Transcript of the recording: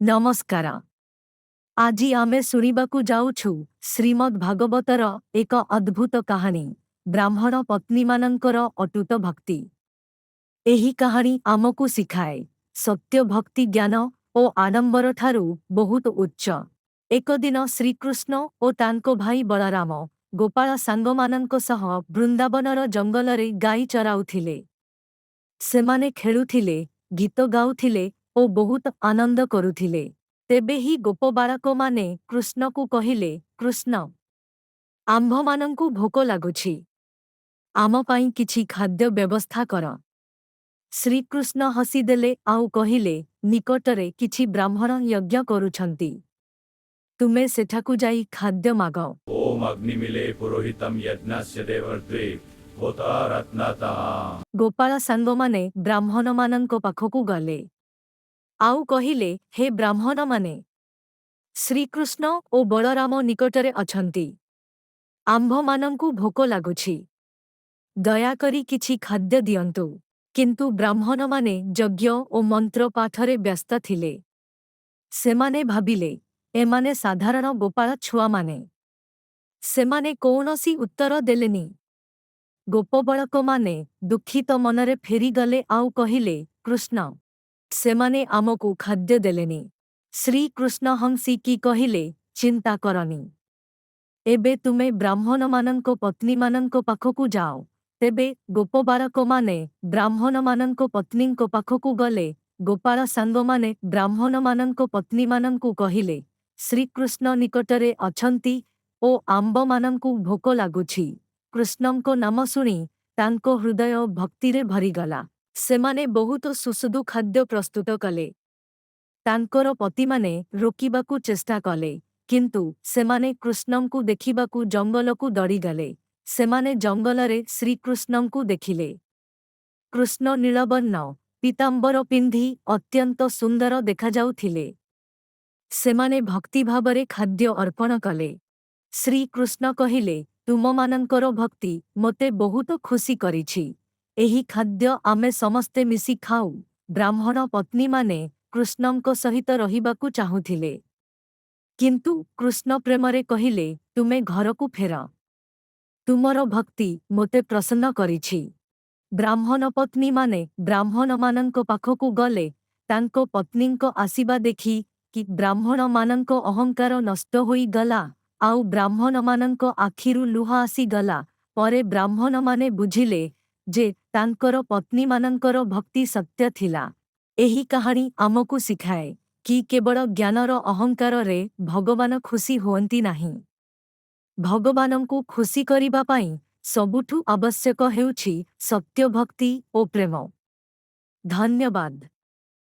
नमस्कार। आजी आमे शुणिबाकु जाउछु श्रीमद् भागवतर एक अद्भुत कहानी ब्राह्मण पत्नी मानंकर अटूट भक्ति। एही कहानी आमकु सिखाए सत्य भक्ति ज्ञान ओ आडंबर ठारू बहुत उच्च। एक दिन श्रीकृष्ण ओ तांको भाई बलराम गोपाल सांगमानंको सह वृंदावनर जंगलरे गाई चराउथिले। सेमाने खेलुथिले, गीत गाउथिले ओ बहुत आनंद करुथिले। तेबे ही गोप बालक माने कृष्ण को कहिले, कृष्ण आम्भमानंकु भोक लागुछि, आम पाई किछि खाद्य व्यवस्था कर। श्रीकृष्ण हसीदेले आउ कहिले, निकटरे किछि ब्राह्मण यज्ञ करुछन्ति, तुमे सेठाकु जाई खाद्य माग। ओम अग्निमिले पुरोहितम यज्ञस्य देवर्द्वे होता रत्नता। गोपाल सांगमाने ब्राह्मण मानंको पाखकु गले आउ कहिले, हे ब्राह्मण माने श्रीकृष्ण ओ बलराम निकटरे अछन्ति, आम्भमानंकु भोक लागुछि, दयाकरी किछि खाद्य दियंतु। किंतु ब्राह्मण माने यज्ञ ओ मंत्र पाठरे व्यस्त थिले। सेमाने भाबिले एमाने साधारण गोपाल छुआ माने। सेमाने कौनसी उत्तर देलेनी। गोपबालक माने दुखित मनरे फेरी गले आउ कहिले, कृष्ण सेमाने आमकु खाद्य देलेनी। श्रीकृष्ण हंसी की कहिले, चिंता करनी, एबे तुमे ब्राह्मण मानंको पत्नी मानंको पाखकु जाओ। तेबे गोपबालक माने ब्राह्मण मानंको पत्नींको पाखकु गले। गोपाल सांगमाने ब्राह्मण मानंको पत्नी मानंकु कहिले, श्रीकृष्ण निकटरे अछन्ति ओ आंब मानंकु भोक लागुछि। कृष्णंको नाम शुणी तांको हृदय भक्तिरे भरीगला। सेमाने बहुत सुस्वादु खाद्य प्रस्तुत कले। तांकर पतिमाने रोकिबाकु चेष्टा कले, किंतु सेमाने कृष्णंकु देखिबाकु जंगलकु दौड़ीगले। सेमाने जंगलरे श्रीकृष्णंकु देखिले। कृष्ण नीलवर्ण पीतांबर पिंधि अत्यंत सुंदर देखाजाउथिले। सेमाने भक्ति भावरे खाद्य अर्पण कले। श्रीकृष्ण कहिले, तुममानंकर भक्ति मोते बहुत खुशी करिछि, एही खाद्य आमे समस्ते मिसी खाऊ। ब्राह्मण पत्नी माने कृष्णंको सहित रहिबाकु चाहुथिले, किंतु कृष्ण प्रेमरे कहिले, तुमे घरकु फेर, तुमर भक्ति मोते प्रसन्न करिछि। ब्राह्मण पत्नी माने ब्राह्मण मानंको पाखकु गले। तांको पत्नींको आसीबा देखी कि ब्राह्मण मानंको अहंकार नष्ट होई गला आउ ब्राह्मण मानंको आखिरु लुह आसी गला। परे ब्राह्मण माने बुझिले जे तांकर पत्नी मानंकर भक्ति सत्य थिला। एही कहानी आमकु सिखाए कि केवल ज्ञानर अहंकार रे भगवान खुशी हुअंती नाही। भगवानंकु खुशी करिबा पाई सबुठु आवश्यक हेउछि सत्य भक्ति ओ प्रेम। धन्यवाद।